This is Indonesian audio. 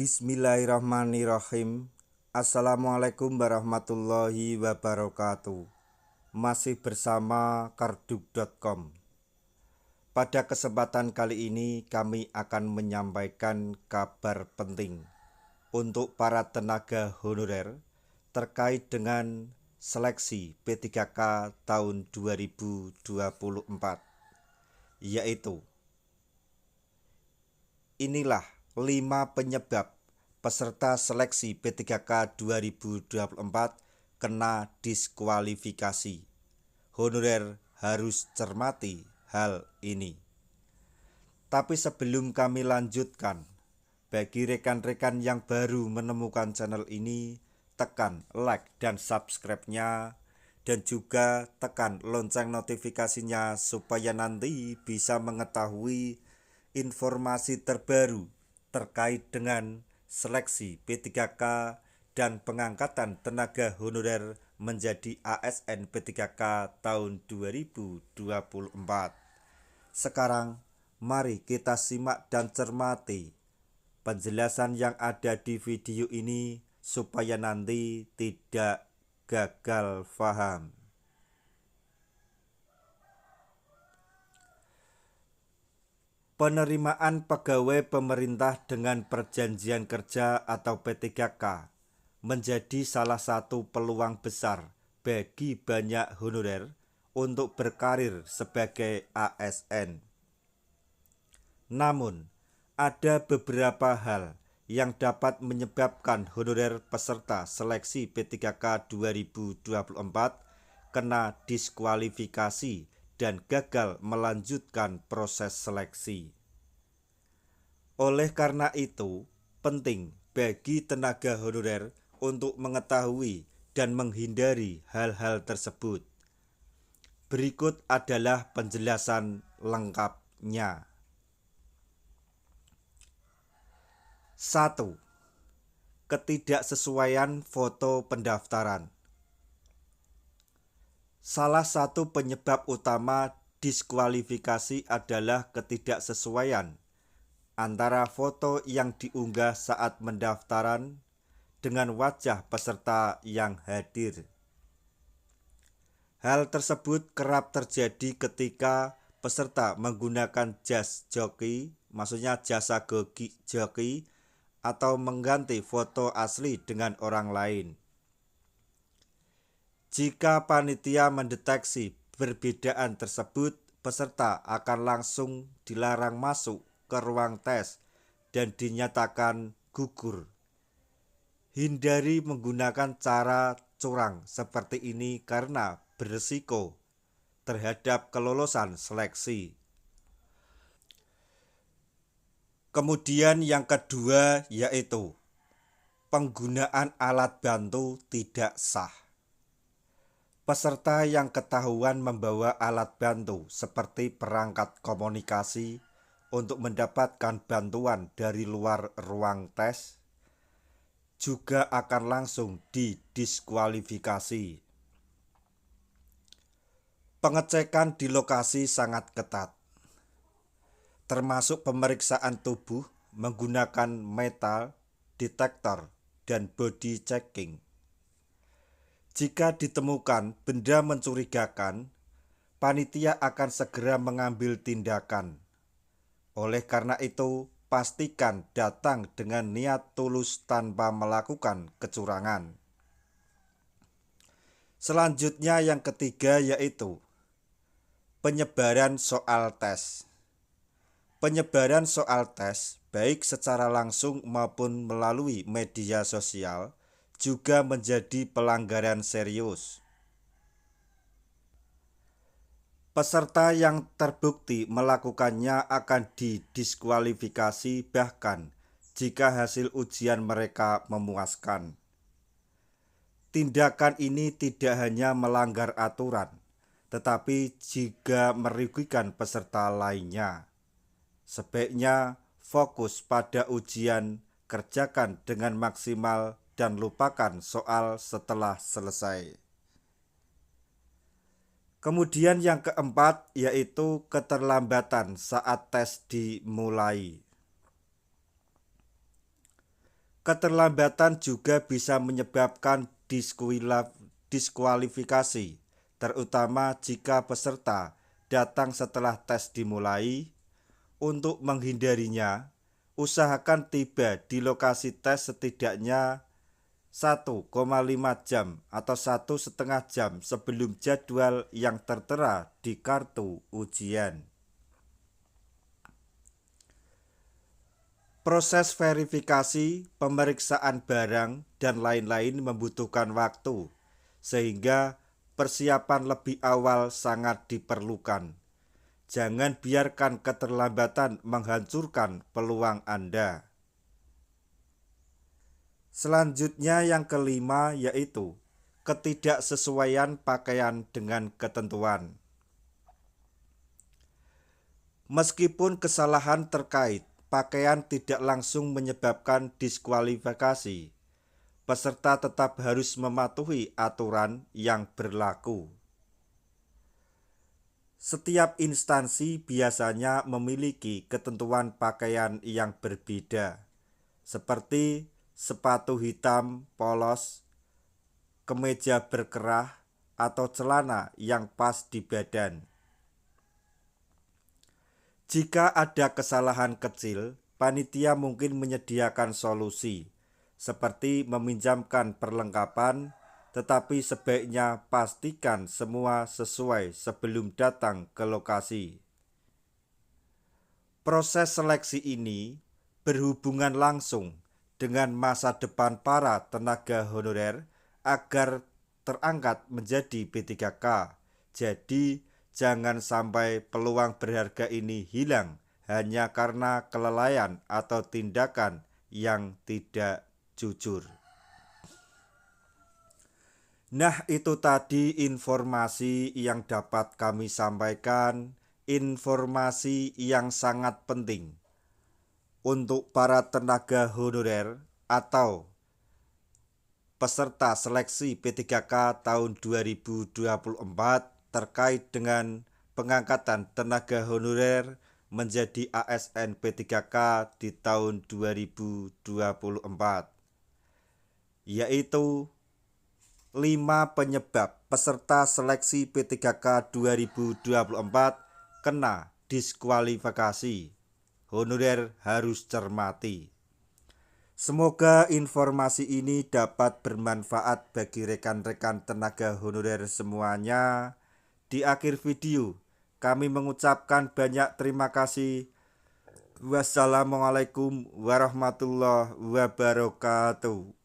Bismillahirrahmanirrahim. Assalamualaikum warahmatullahi wabarakatuh. Masih bersama karduk.com. Pada kesempatan kali ini kami akan menyampaikan kabar penting untuk para tenaga honorer terkait dengan seleksi P3K tahun 2024, yaitu inilah 5 penyebab peserta seleksi P3K 2024 kena diskualifikasi. Honorer harus cermati hal ini. Tapi sebelum kami lanjutkan, bagi rekan-rekan yang baru menemukan channel ini, tekan like dan subscribe-nya, dan juga tekan lonceng notifikasinya supaya nanti bisa mengetahui informasi terbaru terkait dengan seleksi P3K dan pengangkatan tenaga honorer menjadi ASN P3K tahun 2024. Sekarang mari kita simak dan cermati penjelasan yang ada di video ini supaya nanti tidak gagal paham. Penerimaan pegawai pemerintah dengan perjanjian kerja atau P3K menjadi salah satu peluang besar bagi banyak honorer untuk berkarir sebagai ASN. Namun, ada beberapa hal yang dapat menyebabkan honorer peserta seleksi P3K 2024 kena diskualifikasi dan gagal melanjutkan proses seleksi. Oleh karena itu, penting bagi tenaga honorer untuk mengetahui dan menghindari hal-hal tersebut. Berikut adalah penjelasan lengkapnya. 1. Ketidaksesuaian foto pendaftaran. Salah satu penyebab utama diskualifikasi adalah ketidaksesuaian antara foto yang diunggah saat pendaftaran dengan wajah peserta yang hadir. Hal tersebut kerap terjadi ketika peserta menggunakan jas joki, maksudnya jasa joki, atau mengganti foto asli dengan orang lain. Jika panitia mendeteksi perbedaan tersebut, peserta akan langsung dilarang masuk ke ruang tes dan dinyatakan gugur. Hindari menggunakan cara curang seperti ini karena berisiko terhadap kelolosan seleksi. Kemudian yang kedua yaitu penggunaan alat bantu tidak sah. Peserta yang ketahuan membawa alat bantu seperti perangkat komunikasi untuk mendapatkan bantuan dari luar ruang tes juga akan langsung didiskualifikasi. Pengecekan di lokasi sangat ketat, termasuk pemeriksaan tubuh menggunakan metal detektor dan body checking. Jika ditemukan benda mencurigakan, panitia akan segera mengambil tindakan. Oleh karena itu, pastikan datang dengan niat tulus tanpa melakukan kecurangan. Selanjutnya yang ketiga yaitu penyebaran soal tes. Penyebaran soal tes, baik secara langsung maupun melalui media sosial, juga menjadi pelanggaran serius. Peserta yang terbukti melakukannya akan didiskualifikasi bahkan jika hasil ujian mereka memuaskan. Tindakan ini tidak hanya melanggar aturan, tetapi juga merugikan peserta lainnya. Sebaiknya fokus pada ujian, kerjakan dengan maksimal dan lupakan soal setelah selesai. Kemudian yang keempat yaitu keterlambatan saat tes dimulai. Keterlambatan juga bisa menyebabkan diskualifikasi, terutama jika peserta datang setelah tes dimulai. Untuk menghindarinya, usahakan tiba di lokasi tes setidaknya 1,5 jam atau 1,5 jam sebelum jadwal yang tertera di kartu ujian. Proses verifikasi, pemeriksaan barang, dan lain-lain membutuhkan waktu, sehingga persiapan lebih awal sangat diperlukan. Jangan biarkan keterlambatan menghancurkan peluang Anda. Selanjutnya yang kelima yaitu ketidaksesuaian pakaian dengan ketentuan. Meskipun kesalahan terkait pakaian tidak langsung menyebabkan diskualifikasi, peserta tetap harus mematuhi aturan yang berlaku. Setiap instansi biasanya memiliki ketentuan pakaian yang berbeda, seperti sepatu hitam polos, kemeja berkerah, atau celana yang pas di badan. Jika ada kesalahan kecil, panitia mungkin menyediakan solusi, seperti meminjamkan perlengkapan, tetapi sebaiknya pastikan semua sesuai sebelum datang ke lokasi. Proses seleksi ini berhubungan langsung dengan masa depan para tenaga honorer agar terangkat menjadi P3K. Jadi, jangan sampai peluang berharga ini hilang hanya karena kelalaian atau tindakan yang tidak jujur. Nah, itu tadi informasi yang dapat kami sampaikan, informasi yang sangat penting untuk para tenaga honorer atau peserta seleksi P3K tahun 2024 terkait dengan pengangkatan tenaga honorer menjadi ASN P3K di tahun 2024, yaitu 5 penyebab peserta seleksi P3K 2024 kena diskualifikasi. Honorer harus cermati. Semoga informasi ini dapat bermanfaat bagi rekan-rekan tenaga honorer semuanya. Di akhir video, kami mengucapkan banyak terima kasih. Wassalamualaikum warahmatullahi wabarakatuh.